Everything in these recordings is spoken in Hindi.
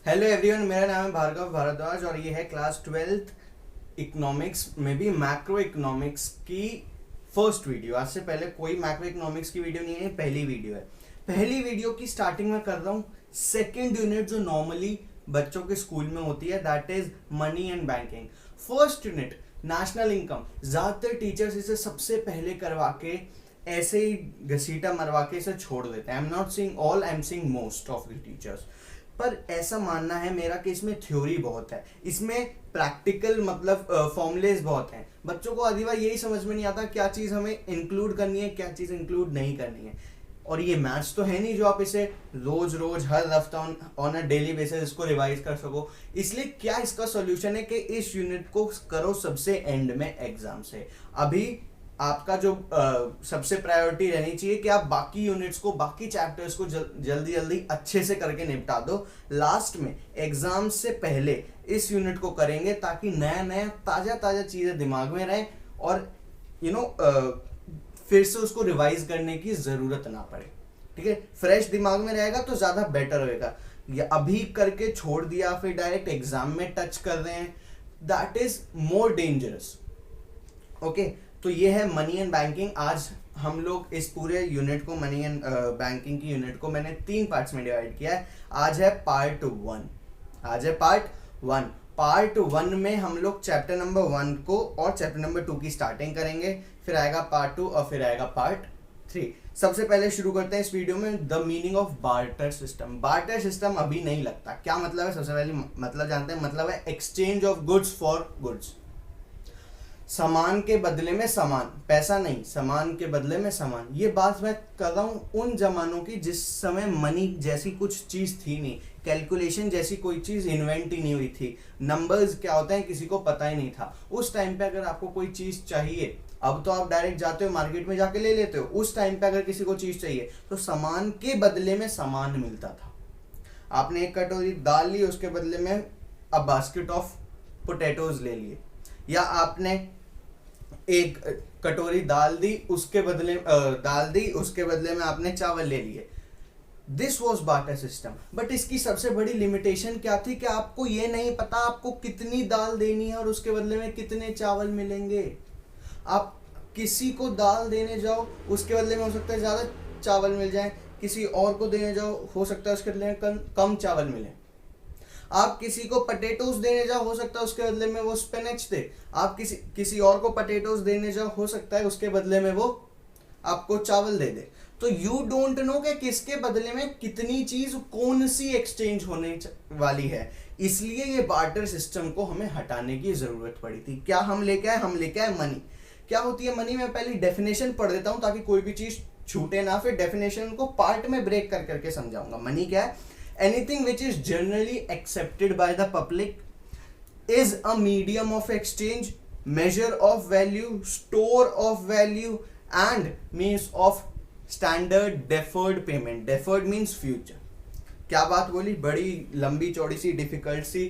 हेलो एवरीवन, मेरा नाम है भार्गव भारद्वाज और ये है क्लास 12th इकोनॉमिक्स में भी मैक्रो इकोनॉमिक्स की फर्स्ट वीडियो। आज से पहले कोई मैक्रो इकोनॉमिक्स की वीडियो नहीं है, पहली वीडियो है। पहली वीडियो की स्टार्टिंग में कर रहा हूँ सेकेंड यूनिट जो नॉर्मली बच्चों के स्कूल में होती है, that is money and banking. First unit national income, ज़्यादातर टीचर्स इसे सबसे पहले करवा के ऐसे ही घसीटा मरवा के इसे छोड़ देते हैं। I am not saying all, I am saying most of the teachers. पर ऐसा मानना है मेरा कि इसमें थ्योरी बहुत है, इसमें प्रैक्टिकल मतलब फॉर्मूलेज बहुत हैं। बच्चों को आधी बार यही समझ में नहीं आता क्या चीज़ हमें इंक्लूड करनी है, क्या चीज़ इंक्लूड नहीं करनी है। और ये मैथ्स तो है नहीं जो आप इसे रोज रोज हर हफ्ता ऑन अ डेली बेसिस इसको रिवाइज कर सको। इसलिए क्या इसका सॉल्यूशन है कि इस यूनिट को करो सबसे एंड में एग्जाम से। अभी आपका जो सबसे प्रायोरिटी रहनी चाहिए कि आप बाकी यूनिट्स को, बाकी चैप्टर्स को जल्दी जल्दी अच्छे से करके निपटा दो। लास्ट में एग्जाम से पहले इस यूनिट को करेंगे ताकि नया नया ताज़ा ताज़ा चीज़ें दिमाग में रहें और फिर से उसको रिवाइज करने की ज़रूरत ना पड़े। ठीक है, फ्रेश दिमाग में रहेगा तो ज़्यादा बेटर होएगा। या अभी करके छोड़ दिया फिर डायरेक्ट एग्जाम में टच कर रहे हैं, that is more dangerous. Okay, तो ये है मनी एंड बैंकिंग। आज हम लोग इस पूरे यूनिट को, मनी एंड बैंकिंग की यूनिट को मैंने 3 पार्ट्स में डिवाइड किया है। आज है पार्ट 1। आज है पार्ट 1। पार्ट 1 में हम लोग चैप्टर नंबर 1 को और चैप्टर नंबर 2 की स्टार्टिंग करेंगे, फिर आएगा पार्ट 2 और फिर आएगा पार्ट 3। सबसे पहले शुरू करते हैं इस वीडियो में the meaning of barter system. Barter system अभी नहीं लगता, क्या मतलब है सबसे पहले मतलब जानते हैं। मतलब है exchange of goods for goods, सामान के बदले में सामान, पैसा नहीं, सामान के बदले में सामान। ये बात मैं कर रहा हूँ उन जमानों की जिस समय मनी जैसी कुछ चीज़ थी नहीं, कैलकुलेशन जैसी कोई चीज़ इन्वेंट ही नहीं हुई थी, नंबर्स क्या होते हैं किसी को पता ही नहीं था। उस टाइम पे अगर आपको कोई चीज़ चाहिए, अब तो आप डायरेक्ट जाते हो मार्केट में जाके ले लेते हो, उस टाइम पे अगर किसी को चीज़ चाहिए तो सामान के बदले में सामान मिलता था। आपने एक कटोरी दाल ली, उसके बदले में अ बास्केट ऑफ पोटैटोज ले लिए, या आपने एक कटोरी दाल दी, उसके बदले उसके बदले में आपने चावल ले लिए। This was barter system. But इसकी सबसे बड़ी लिमिटेशन क्या थी कि आपको ये नहीं पता आपको कितनी दाल देनी है और उसके बदले में कितने चावल मिलेंगे। आप किसी को दाल देने जाओ, उसके बदले में हो सकता है ज़्यादा चावल मिल जाए, किसी और को देने जाओ हो सकता है उसके बदले में कम चावल मिले। आप किसी को पटेटोज देने जाओ, हो सकता है उसके बदले में वो स्पिनच दे। आप किसी और को पटेटोज देने जाओ, हो सकता है उसके बदले में वो आपको चावल दे दे। तो यू डोंट नो कि किसके बदले में कितनी चीज कौन सी एक्सचेंज होने वाली है। इसलिए ये बार्टर सिस्टम को हमें हटाने की जरूरत पड़ी थी। क्या हम लेके आए मनी। क्या होती है मनी? मैं पहले डेफिनेशन पढ़ देता हूं ताकि कोई भी चीज छूटे ना, फिर डेफिनेशन को पार्ट में ब्रेक कर करके समझाऊंगा। मनी क्या है? Anything which is generally accepted by the public, is a medium of exchange, measure of value, store of value and means of standard deferred payment. Deferred means future. क्या बात बोली? बड़ी लंबी चौड़ी सी डिफिकल्ट सी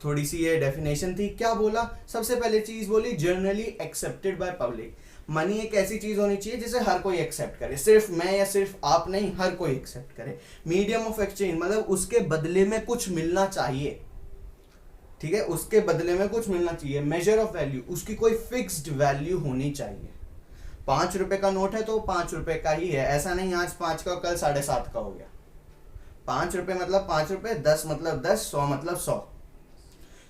थोड़ी सी ये डेफिनेशन थी। क्या बोला? सबसे पहले चीज बोली generally accepted by public. Money एक ऐसी चीज होनी चाहिए जिसे हर कोई एक्सेप्ट करे, सिर्फ मैं या सिर्फ आप नहीं, हर कोई एक्सेप्ट करे। मीडियम ऑफ एक्सचेंज मतलब उसके बदले में कुछ मिलना चाहिए। ठीक है, उसके बदले में कुछ मिलना चाहिए। मेजर ऑफ वैल्यू, उसकी कोई फिक्स्ड वैल्यू होनी चाहिए। 5 रुपए का नोट है तो 5 रुपए का ही है, ऐसा नहीं आज 5 का कल 7.5 का हो गया। 5 रुपए मतलब 5 रुपए, 10 मतलब 10, 100 मतलब 100।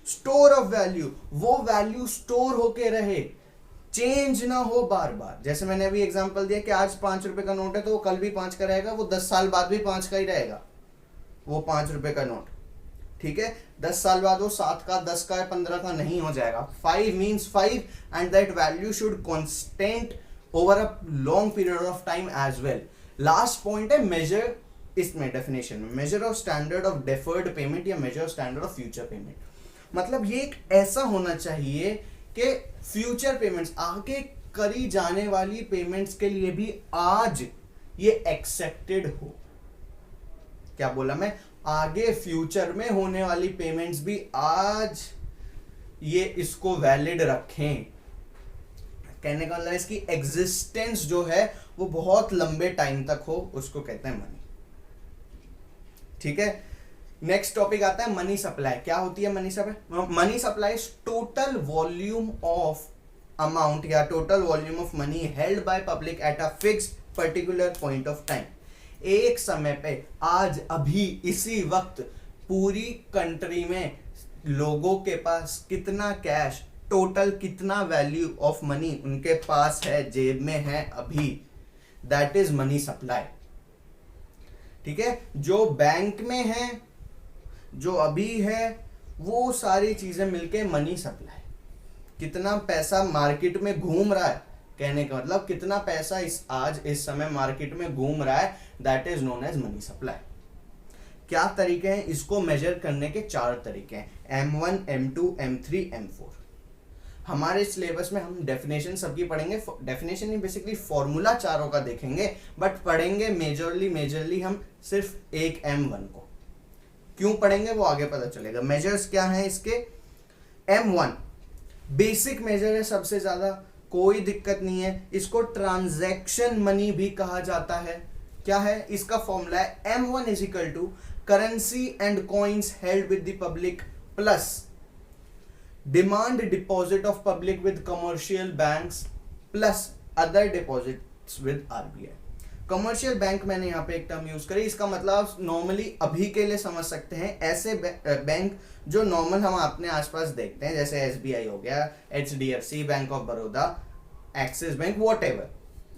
स्टोर ऑफ वैल्यू, वो वैल्यू स्टोर होके रहे, चेंज ना हो बार बार। जैसे मैंने अभी एग्जांपल दिया कि आज 5 रुपए का नोट है तो वो कल भी 5 का रहेगा, वो 10 साल बाद भी 5 का ही रहेगा वो 5 रुपए का नोट। ठीक है, 10 साल बाद वो 7 का, 10 का, 15 का नहीं हो जाएगा। 5 means 5 and that value should constant over a long period of time as well. Last point है मेजर, इसमें डेफिनेशन में major of standard of deferred payment या major of standard of future payment. मतलब ये एक ऐसा होना चाहिए कि फ्यूचर पेमेंट्स, आगे करी जाने वाली पेमेंट्स के लिए भी आज ये एक्सेप्टेड हो। क्या बोला मैं? आगे फ्यूचर में होने वाली पेमेंट्स भी आज ये इसको वैलिड रखें। कहने का मतलब इसकी एग्जिस्टेंस जो है वो बहुत लंबे टाइम तक हो, उसको कहते हैं मनी। ठीक है, नेक्स्ट टॉपिक आता है मनी सप्लाई। क्या होती है money supply? Money supply is total volume of amount या total volume of money held by public at a fixed particular point of time. एक समय पे, आज अभी इसी वक्त पूरी कंट्री में लोगों के पास कितना कैश, टोटल कितना वैल्यू ऑफ मनी उनके पास है, जेब में है अभी, दैट इज मनी सप्लाई। ठीक है, जो बैंक में है, जो अभी है, वो सारी चीजें मिलके मनी सप्लाई। कितना पैसा मार्केट में घूम रहा है, कहने का मतलब कितना पैसा आज इस समय मार्केट में घूम रहा है, that is known as money supply. क्या तरीके हैं इसको मेजर करने के? 4 तरीके हैं, M1, M2, M3, M4। हमारे सिलेबस में हम डेफिनेशन सबकी पढ़ेंगे, डेफिनेशन ही बेसिकली फॉर्मूला चारों का देखेंगे, बट पढ़ेंगे मेजरली हम सिर्फ एक M1 को। क्यों पढ़ेंगे वो आगे पता चलेगा। मेजर्स क्या हैं इसके? M1 बेसिक मेजर है, सबसे ज्यादा, कोई दिक्कत नहीं है। इसको ट्रांजैक्शन मनी भी कहा जाता है। क्या है इसका फॉर्मूला? है M1 is equal to currency and coins held with the public plus demand deposit of public with commercial banks plus other deposits with RBI. Commercial bank मैंने यहाँ पे एक टर्म यूज करी, इसका मतलब नॉर्मली अभी के लिए समझ सकते हैं ऐसे बैंक जो नॉर्मल हम अपने आसपास देखते हैं, जैसे SBI हो गया, HDFC, bank of Baroda, axis bank, whatever,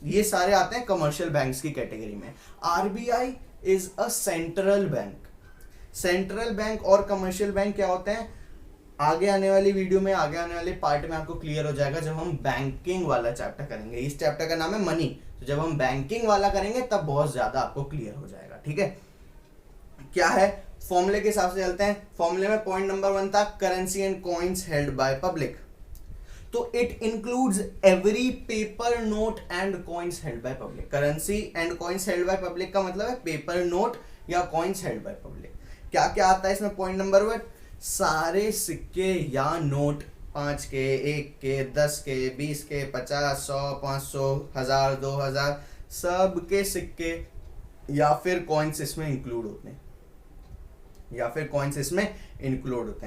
ये सारे आते हैं कमर्शियल बैंक्स की कैटेगरी में। RBI is a central bank. Central bank और कमर्शियल बैंक क्या होते हैं, आगे आने वाली वीडियो में, आगे आने वाले पार्ट में आपको क्लियर हो जाएगा जब हम बैंकिंग वाला चैप्टर करेंगे। इस चैप्टर का नाम है मनी, तो जब हम बैंकिंग वाला करेंगे तब बहुत ज्यादा आपको क्लियर हो जाएगा। ठीक है, क्या है फॉर्मूले के हिसाब से चलते हैं। फॉर्मूले में पॉइंट नंबर 1 था currency and coins held by public, तो it includes every paper note and coins held by public. Currency and coins held by public का मतलब है पेपर नोट या कॉइन्स हेल्ड बाय पब्लिक। क्या क्या आता है इसमें? पॉइंट नंबर 1, सारे सिक्के या नोट, 5 के, 1 के, 10 के, 20 के, 50, 100, 500, 1000, 2000, सब के सिक्के या फिर कॉइन्स इसमें इंक्लूड होते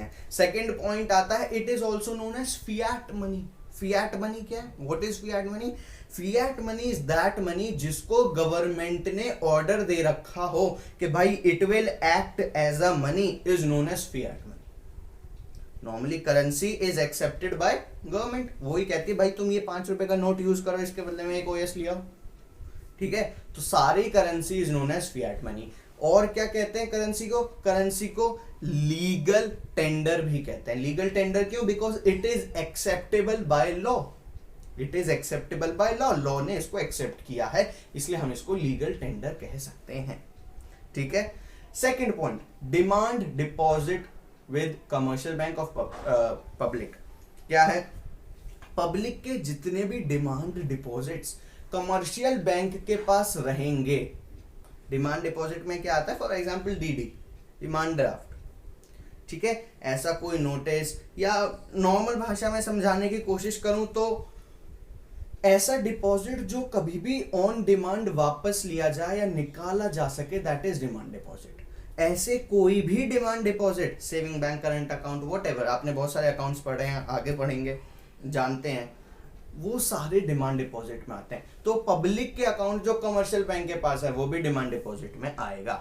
हैं, सेकेंड पॉइंट आता है it is also known as fiat money. Fiat money क्या है? What is fiat money? Fiat money is that money जिसको गवर्नमेंट ने ऑर्डर दे रखा हो कि भाई it will act as a money, is known as fiat money. Normally currency is accepted by government, वही कहती है भाई तुम ये 5 रुपए का नोट यूज करो, इसके बदले में एक OS लिया। ठीक है, तो सारी currency is known as fiat money. और क्या कहते हैं करेंसी को? करेंसी को लीगल टेंडर भी कहते हैं। लीगल टेंडर क्यों? Because it is acceptable by law. It is acceptable by law, law ने इसको एक्सेप्ट किया है, इसलिए हम इसको लीगल टेंडर कह सकते हैं। ठीक है, second point, demand deposit with commercial bank of public. क्या है? पब्लिक के जितने भी डिमांड डिपॉजिट्स कमर्शियल बैंक के पास रहेंगे। डिमांड डिपॉजिट में क्या आता है? For example DD, demand draft. ठीक है, ऐसा कोई नोटिस, या नॉर्मल भाषा में समझाने की कोशिश करूं तो ऐसा डिपॉजिट जो कभी भी ऑन डिमांड वापस लिया जाए या निकाला जा सके, दैट इज डिमांड डिपॉजिट। ऐसे कोई भी demand deposit, saving bank, current account, whatever, आपने बहुत सारे अकाउंट्स पढ़े हैं, आगे पढ़ेंगे, जानते हैं, वो सारे डिमांड डिपॉजिट में आते हैं। तो पब्लिक के अकाउंट जो कमर्शियल बैंक के पास है वो भी डिमांड डिपॉजिट में आएगा।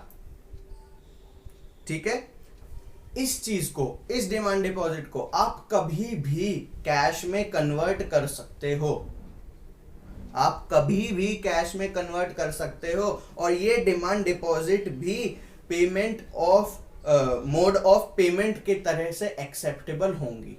ठीक है, इस चीज को, इस डिमांड डिपॉजिट को आप कभी भी कैश में कन्वर्ट कर सकते हो, आप कभी भी कैश में कन्वर्ट कर सकते हो। और ये डिमांड डिपॉजिट भी payment of mode of payment के तरह से एक्सेप्टेबल होंगी।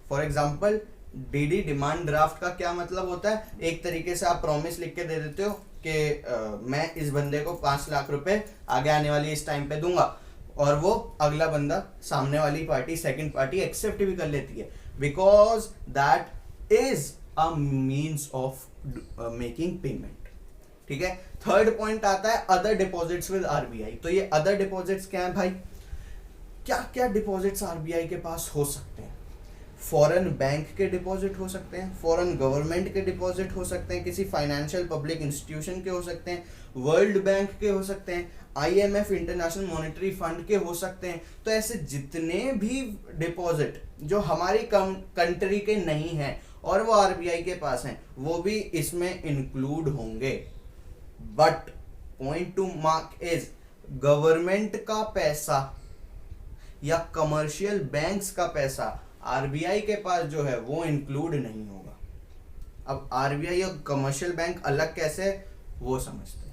For example DD, demand draft का क्या मतलब होता है? एक तरीके से आप प्रॉमिस लिख के दे देते हो कि मैं इस बंदे को 5 लाख रुपए आगे आने वाली इस टाइम पे दूंगा, और वो अगला बंदा, सामने वाली पार्टी, सेकंड पार्टी एक्सेप्ट भी कर लेती है, because that is a means of making payment. ठीक है, थर्ड पॉइंट आता है अदर डिपॉजिट्स विद RBI। तो ये अदर डिपॉजिट्स क्या है भाई? क्या क्या डिपॉजिट्स RBI के पास हो सकते हैं? फॉरेन बैंक के डिपॉजिट हो सकते हैं, फॉरेन गवर्नमेंट के डिपॉजिट हो सकते हैं, किसी फाइनेंशियल पब्लिक इंस्टीट्यूशन के हो सकते हैं, वर्ल्ड बैंक के हो सकते हैं, आईएमएफ इंटरनेशनल मॉनेटरी फंड के हो सकते हैं। तो ऐसे जितने भी डिपॉजिट जो हमारी कंट्री के नहीं हैं और वो आरबीआई के पास हैं, वो भी इसमें इंक्लूड होंगे। But point two mark is, government का पैसा या कमर्शियल बैंक्स का पैसा आरबीआई के पास जो है वो इंक्लूड नहीं होगा। अब आरबीआई और कमर्शियल बैंक अलग कैसे, वो समझते हैं।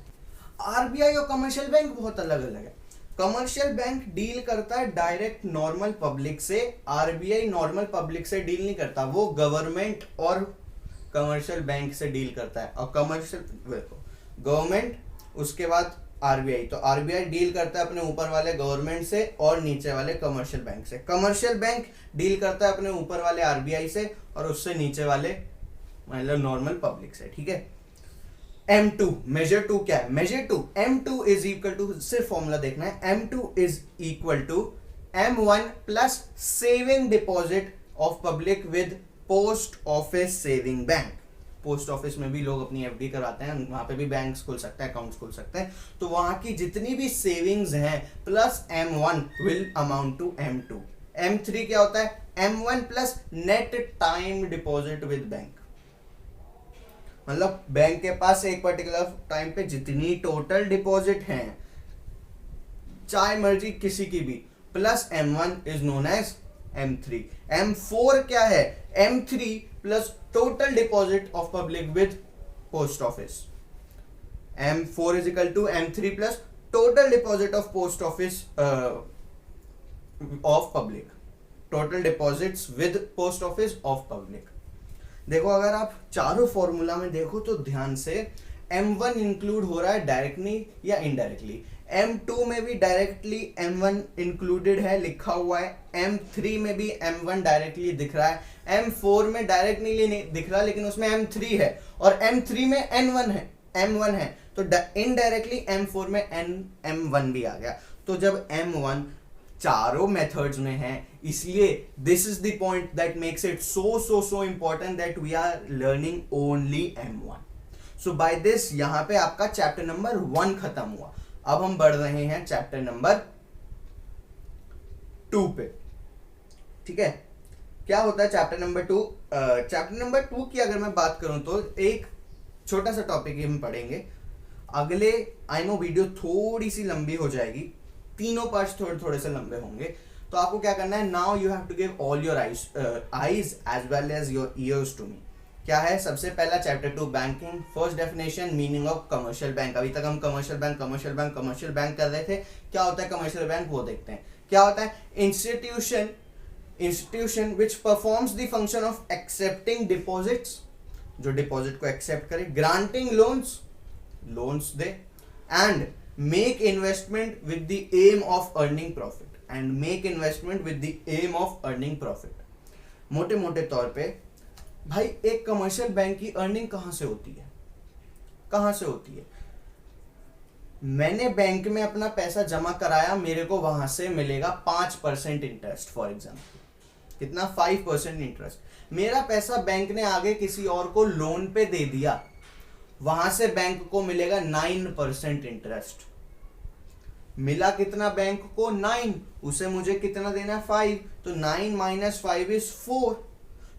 आरबीआई और कमर्शियल बैंक बहुत अलग अलग है। कमर्शियल बैंक डील करता है डायरेक्ट नॉर्मल पब्लिक से, आरबीआई नॉर्मल पब्लिक से डील नहीं करता, वो गवर्नमेंट और कमर्शियल बैंक से डील करता है। और कमर्शियल गवर्नमेंट, उसके बाद आरबीआई, तो आरबीआई डील करता है अपने ऊपर वाले गवर्नमेंट से और नीचे वाले कमर्शियल बैंक से। कमर्शियल बैंक डील करता है अपने ऊपर वाले आरबीआई से और उससे नीचे वाले मतलब नॉर्मल पब्लिक से, ठीक है। M2 मेजर 2 क्या है? Major 2 M2 is equal to, सिर्फ फॉर्मूला देखना है, M2 is equal to M1 plus saving deposit of public with post office saving bank. Post office में भी लोग अपनी एफडी कराते हैं, वहां पे भी बैंक्स खुल सकते हैं, अकाउंट्स खुल सकते हैं, तो वहां की जितनी भी सेविंग्स हैं plus M1 will amount to M2। M3 क्या होता है? M1 plus net time deposit with bank, मतलब बैंक के पास एक पर्टिकुलर टाइम पे जितनी टोटल डिपॉजिट हैं, चाहे मर्जी किसी की भी, plus M1 is known as M3। M4 क्या है? M3 plus total deposit of public with post office. M4 is equal to M3 plus total deposit of post office of public, total deposits with post office of public. देखो अगर आप चारों फॉर्मूला में देखो तो ध्यान से, M1 इंक्लूड हो रहा है डायरेक्टली या इनडायरेक्टली, M2 में भी डायरेक्टली M1 इंक्लूडेड है, लिखा हुआ है, M3 में भी M1 डायरेक्टली दिख रहा है, M4 में डायरेक्टली नहीं दिख रहा लेकिन उसमें M3 है, और M3 में M1 है, तो इनडायरेक्टली M4 में M1 भी आ गया। तो जब M1 चारों मेथड्स में है, इसलिए this is the point that makes it so important that we are learning only M1। So by this यहां पे आपका चैप्टर नंबर 1 खत्म हुआ। अब हम बढ़ रहे हैं चैप्टर नंबर 2 पे, ठीक है। क्या होता है चैप्टर नंबर 2? चैप्टर नंबर 2 की अगर मैं बात करूं तो एक छोटा सा टॉपिक ही हम पढ़ेंगे। अगले आई नो वीडियो थोड़ी सी लंबी हो जाएगी, तीनों पार्ट्स थोड़े से लंबे होंगे, तो आपको क्या करना है, now you have to give all your eyes as well as your ears to me. क्या है? सबसे पहला chapter 2 banking, first definition meaning of commercial bank. अभी तक हम कमर्शियल बैंक कर रहे थे। क्या होता है कमर्शियल बैंक, वो देखते हैं। क्या होता है? Institution which performs the function of accepting deposits, जो डिपॉजिट को एक्सेप्ट करे, ग्रांटिंग लोन्स दे, and make investment with the aim of earning profit. मोटे मोटे तौर पे भाई एक कमर्शियल बैंक की अर्निंग कहां से होती है? मैंने बैंक में अपना पैसा जमा कराया, मेरे को वहां से मिलेगा 5% इंटरेस्ट, फॉर एग्जाम्पल कितना? 5% इंटरेस्ट। मेरा पैसा बैंक ने आगे किसी और को लोन पे दे दिया, वहां से बैंक को मिलेगा 9% इंटरेस्ट। मिला कितना बैंक को? 9, उसे मुझे कितना देना? 5, तो 9 माइनस 5 इज 4,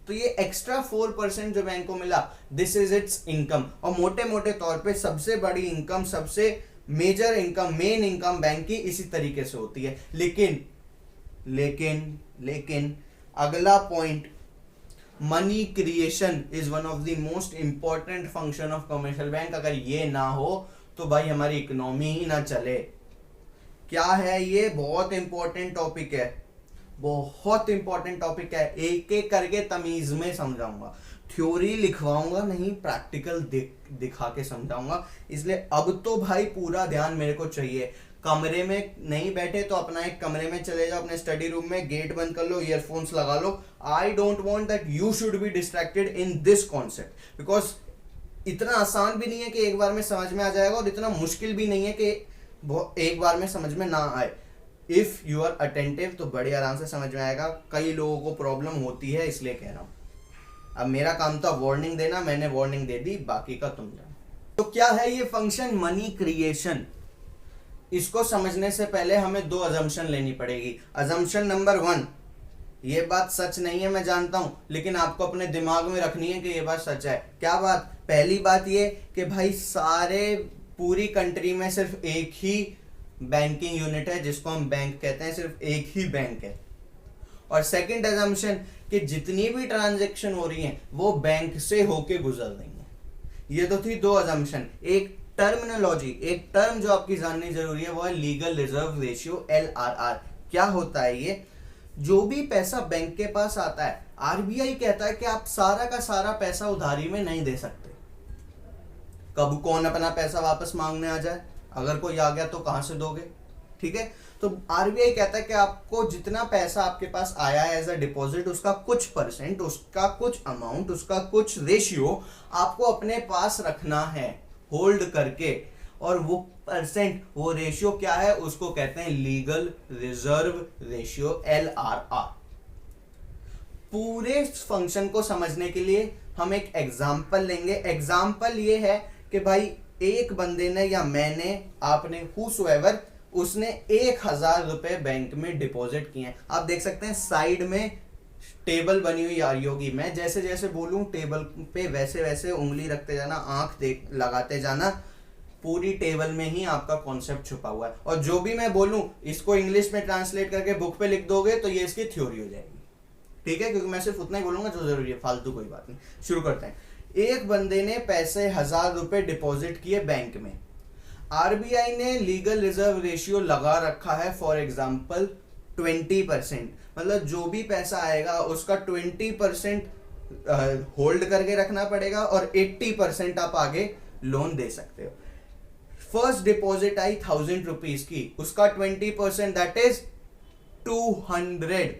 तो ये एक्स्ट्रा 4% जो बैंक को मिला, दिस इज इट्स इनकम। और मोटे मोटे तौर पे सबसे बड़ी इनकम, सबसे major income, main income bank की इसी तरीके से होती है। लेकिन अगला point, money creation is one of the most important function of commercial bank. अगर ये ना हो तो भाई हमारी इकोनॉमी ही ना चले। क्या है ये? बहुत इंपॉर्टेंट टॉपिक है, एक एक करके तमीज में समझाऊंगा, थ्योरी लिखवाऊंगा नहीं, प्रैक्टिकल दिखा के समझाऊंगा। इसलिए अब तो भाई पूरा ध्यान मेरे को चाहिए। कमरे में नहीं बैठे तो अपना एक कमरे में चले जाओ, अपने स्टडी रूम में, गेट बंद कर लो, ईयरफोन्स लगा लो। I don't want that you should be distracted in this concept, because इतना आसान भी नहीं है कि एक बार में समझ में आ जाएगा, और इतना मुश्किल भी नहीं है कि एक बार में समझ में ना आए। इफ यू आर अटेंटिव तो बड़े आराम से समझ में आएगा। कई लोगों को प्रॉब्लम होती है, इसलिए कह रहा हूं। अब मेरा काम था वार्निंग देना, मैंने वार्निंग दे दी, बाकी का तुम जानो। तो क्या है ये फंक्शन मनी क्रिएशन? इसको समझने से पहले हमें दो अजम्पशन लेनी पड़ेगी। अजम्पशन नंबर 1, ये बात सच नहीं है मैं जानता हूं, लेकिन आपको अपने दिमाग में रखनी है कि ये बात सच है। क्या बात? पहली बात ये कि भाई सारे पूरी कंट्री में सिर्फ एक ही बैंकिंग यूनिट है जिसको हम बैंक कहते हैं, सिर्फ एक ही बैंक है। और सेकंड अजम्पशन कि जितनी भी ट्रांजैक्शन हो रही हैं वो बैंक से होके गुजर रही हैं। ये तो थी दो अजम्पशन। एक टर्मिनोलॉजी, एक टर्म जो आपकी जाननी जरूरी है वो है लीगल रिजर्व रेशियो, LRR। क्या होता है ये? जो भी पैसा बैंक के पास आता है, आरबीआई कहता है कि आप सारा का सारा पैसा उधारी में नहीं दे सकते। कब कौन अपना पैसा वापस मांगने आ जाए, अगर कोई आ गया तो कहां से दोगे? ठीक है, तो आरबीआई कहता है कि आपको जितना पैसा आपके पास आया है एज अ डिपॉजिट, उसका कुछ परसेंट, उसका कुछ अमाउंट, उसका कुछ रेशियो आपको अपने पास रखना है होल्ड करके। और वो परसेंट, वो रेशियो क्या है, उसको कहते हैं लीगल रिजर्व रेशियो, LRR। पूरे फंक्शन को समझने के लिए हम एक एग्जाम्पल लेंगे। एग्जाम्पल ये है कि भाई एक बंदे ने या मैंने, आपने, हूसोएवर, उसने 1000 रुपए बैंक में डिपॉजिट किए हैं। आप देख सकते हैं साइड में टेबल बनी हुई आ रही होगी। मैं जैसे जैसे बोलूं टेबल पे वैसे वैसे उंगली रखते जाना, आंख देख लगाते जाना। पूरी टेबल में ही आपका कॉन्सेप्ट छुपा हुआ है। और जो भी मैं बोलूं इसको इंग्लिश में ट्रांसलेट करके बुक पे लिख दोगे तो ये इसकी थ्योरी हो जाएगी। ठीक है, क्योंकि मैं सिर्फ उतना ही बोलूंगा जो जरूरी है, फालतू कोई बात नहीं। शुरू करते हैं। एक बंदे ने पैसे 1000 रुपए डिपॉजिट किए बैंक में। आरबीआई ने लीगल रिजर्व रेशियो लगा रखा है फॉर एग्जाम्पल 20%। मतलब जो भी पैसा आएगा उसका 20% होल्ड करके रखना पड़ेगा और 80% आप आगे लोन दे सकते हो। फर्स्ट डिपॉजिट आई 1000 रुपीज की, उसका 20% दैट इज 200।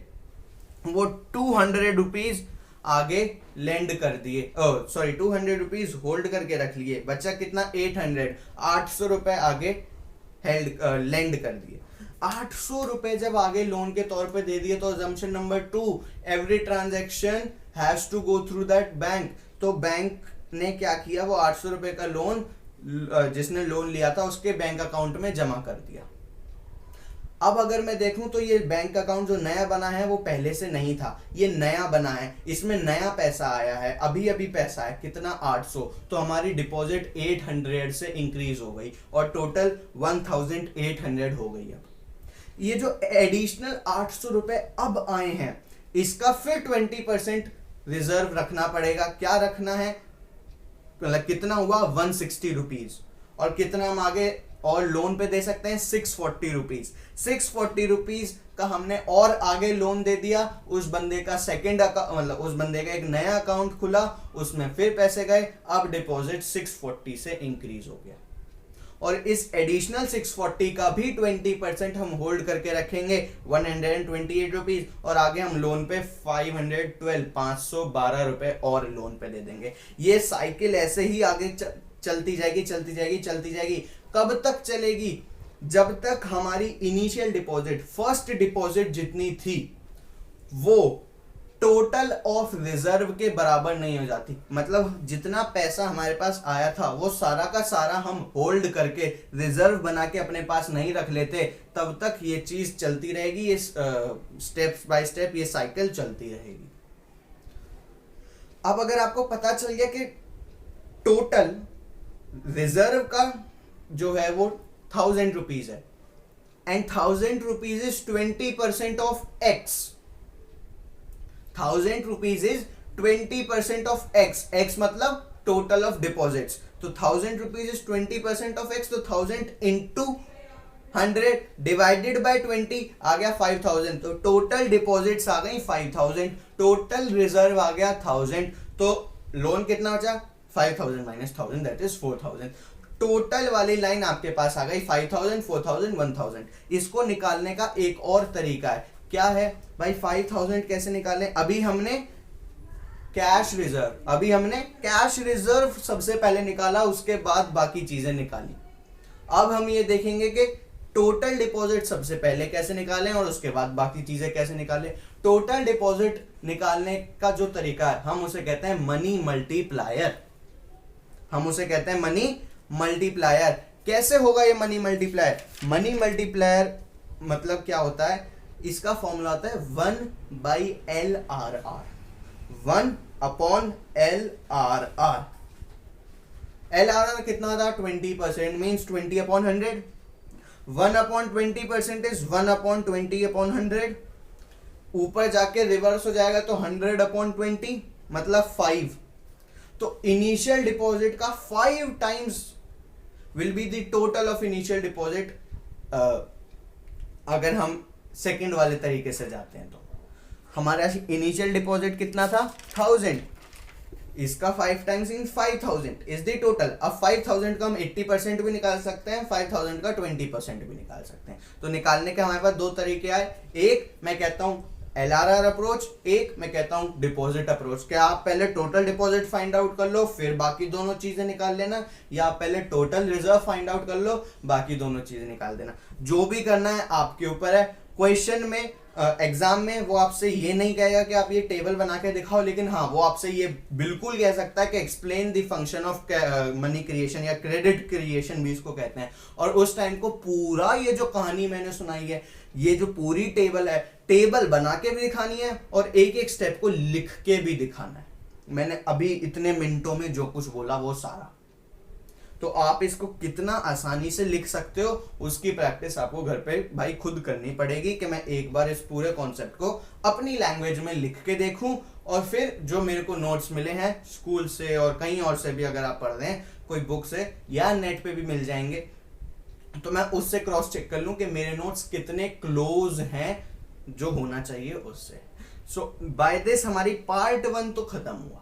वो 200 रुपीज आगे लेंड कर दिए, 200 रुपीज होल्ड करके रख लिए। बच्चा कितना? 800 रुपए आगे लेंड कर दिए। 800 रुपए जब आगे लोन के तौर पे दे दिए तो assumption number 2, every transaction has to go through that bank. तो बैंक ने क्या किया, वो 800 रुपए का लोन जिसने लोन लिया था उसके बैंक अकाउंट में जमा कर दिया। अब अगर मैं देखूं तो ये बैंक अकाउंट जो नया बना है वो पहले से नहीं था, ये नया बना है, इसमें नया पैसा आया है, अभी अभी पैसा है कितना? 800। तो हमारी डिपॉजिट 800 से इंक्रीज हो गई और टोटल 1800 हो गई। अब ये जो एडिशनल 800 रुपए अब आए हैं इसका फिर 20% रिजर्व रखना पड़ेगा। क्या रखना है? मतलब कितना हुआ? 160 रुपीज। और कितना हम आगे और लोन पे दे सकते हैं? 640 रुपीज। 640 रुपीज का हमने और आगे लोन दे दिया। उस बंदे का सेकंड अकाउंट, मतलब उस बंदे का एक नया अकाउंट खुला, उसमें फिर पैसे गए। अब डिपॉजिट 640 से इंक्रीज हो गया। और इस एडिशनल 640 का भी 20% हम होल्ड करके रखेंगे, 128 रुपीज। और आगे हम लोन पे 512 रुपए और लोन पे दे देंगे। ये साइकिल ऐसे ही आगे चलती जाएगी, चलती जाएगी, चलती जाएगी। कब तक चलेगी? जब तक हमारी इनिशियल डिपॉजिट, फर्स्ट डिपॉजिट जितनी थी वो टोटल ऑफ रिजर्व के बराबर नहीं हो जाती। मतलब जितना पैसा हमारे पास आया था वो सारा का सारा हम होल्ड करके रिजर्व बना के अपने पास नहीं रख लेते, तब तक ये चीज चलती रहेगी। ये स्टेप बाय स्टेप ये साइकिल चलती रहेगी। अब अगर आपको पता चल गया कि टोटल रिजर्व का जो है वो 1000 रुपीज है and 1000 rupees is 20% of x. 1000 rupees is 20% of x. X मतलब टोटल ऑफ डिपॉजिट्स। तो 1000 रुपीज इज 20% ऑफ एक्स। तो 1000 इंटू 100 डिवाइडेड बाय 20 आ गया 5000। तो टोटल डिपॉजिट्स आ गई 5000, टोटल रिजर्व आ गया 1000। तो लोन कितना बचा? 5000 माइनस 1000 दैट इज 4000। टोटल वाली लाइन आपके पास आ गई 5000, 4000, 1000। इसको निकालने का एक और तरीका है। क्या है भाई? 5000 कैसे निकालें? अभी हमने कैश रिजर्व सबसे पहले निकाला, उसके बाद बाकी चीजें निकाली। अब हम ये देखेंगे कि टोटल डिपॉजिट सबसे पहले कैसे निकालें और उसके बाद बाकी चीजें कैसे निकालें। टोटल डिपॉजिट निकालने का जो तरीका है हम उसे कहते हैं मनी मल्टीप्लायर। हम उसे कहते हैं मनी मल्टीप्लायर। कैसे होगा ये मनी मल्टीप्लायर? मनी मल्टीप्लायर मतलब क्या होता है, इसका फॉर्मूला होता है 1/LRR, 1/LRR। LRR कितना था? 20%, मीन्स 20/100। 1/20% इज 1/20/100। ऊपर जाके रिवर्स हो जाएगा तो 100/20 मतलब 5। तो इनिशियल डिपॉजिट का 5 times will be the total of initial deposit. अगर हम सेकंड वाले तरीके से जाते हैं तो हमारा इनिशियल डिपॉजिट कितना था? 1000, इसका 5 times in 5000 is the total. अब 5000 का हम 80% भी निकाल सकते हैं, 5000 का 20% भी निकाल सकते हैं। तो निकालने के हमारे पास दो तरीके आए, एक मैं कहता हूं LRR अप्रोच, एक मैं कहता हूं डिपॉजिट अप्रोच। क्या आप पहले टोटल डिपॉजिट फाइंड आउट कर लो फिर बाकी दोनों चीजें निकाल लेना, या आप पहले टोटल रिजर्व फाइंड आउट कर लो बाकी दोनों चीजें निकाल देना। जो भी करना है आपके ऊपर है। क्वेश्चन में एग्जाम में वो आपसे ये नहीं कहेगा कि आप ये टेबल बना के दिखाओ, लेकिन हाँ वो आपसे ये बिल्कुल कह सकता है कि explain the function of money creation या क्रेडिट क्रिएशन भी इसको कहते हैं। और उस टाइम को पूरा ये जो कहानी मैंने सुनाई है, ये जो पूरी टेबल है, टेबल बना के भी दिखानी है और एक एक स्टेप को लिख के भी दिखाना है। मैंने अभी इतने मिनटों में जो कुछ बोला वो सारा, तो आप इसको कितना आसानी से लिख सकते हो उसकी प्रैक्टिस आपको घर पे भाई खुद करनी पड़ेगी कि मैं एक बार इस पूरे कॉन्सेप्ट को अपनी लैंग्वेज में लिख के देखूं और फिर जो मेरे को नोट्स मिले हैं स्कूल से और कहीं और से भी, अगर आप पढ़ रहे हैं कोई बुक से या नेट पे भी मिल जाएंगे, तो मैं उससे क्रॉस चेक कर लूं कि मेरे नोट्स कितने क्लोज हैं जो होना चाहिए उससे। सो बाय दिस हमारी पार्ट 1 तो खत्म हुआ।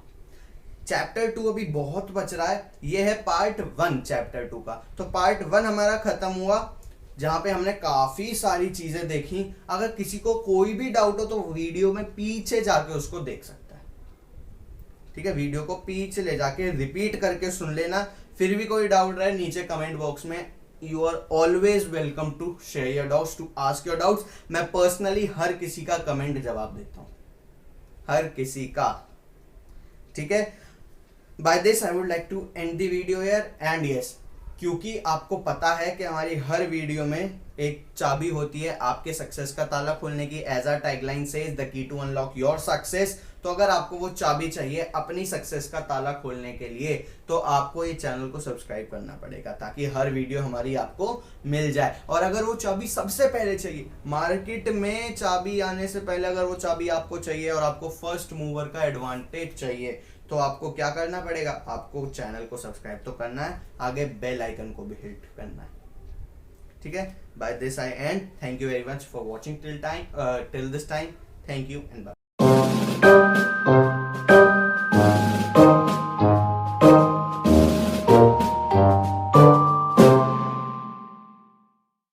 चैप्टर 2 अभी बहुत बच रहा है, ये है पार्ट 1 चैप्टर 2 का। तो पार्ट 1 हमारा खत्म हुआ जहां पे हमने काफी सारी चीजें देखी। अगर किसी को कोई भी डाउट हो तो वीडियो में पीछे जाके उसको देख सकता है, ठीक है। वीडियो को पीछे ले जाके रिपीट करके सुन लेना। फिर भी कोई डाउट रहे नीचे कमेंट बॉक्स में, you are always welcome to share your doubts, to ask your doubts. मैं पर्सनली हर किसी का कमेंट जवाब देता हूं, हर किसी का, ठीक है। By this I would like to end the video here and yes, क्योंकि आपको पता है कि हमारी हर वीडियो में एक चाबी होती है आपके सक्सेस का ताला खोलने की। As a tagline says the key to unlock your success. तो अगर आपको वो चाबी चाहिए अपनी सक्सेस का ताला खोलने के लिए तो आपको ये चैनल को सब्सक्राइब करना पड़ेगा ताकि हर वीडियो हमारी आपको मिल जाए। और अगर वो चाबी सबसे पहले चाहिए, मार्केट में चाबी आने से पहले अगर वो चाबी आपको चाहिए और आपको फर्स्ट मूवर का एडवांटेज चाहिए, तो आपको क्या करना पड़ेगा? आपको चैनल को सब्सक्राइब तो करना है, आगे बेल आइकन को भी हिट करना है, ठीक है। By this I end, thank you very much for watching till this time. Thank you and bye.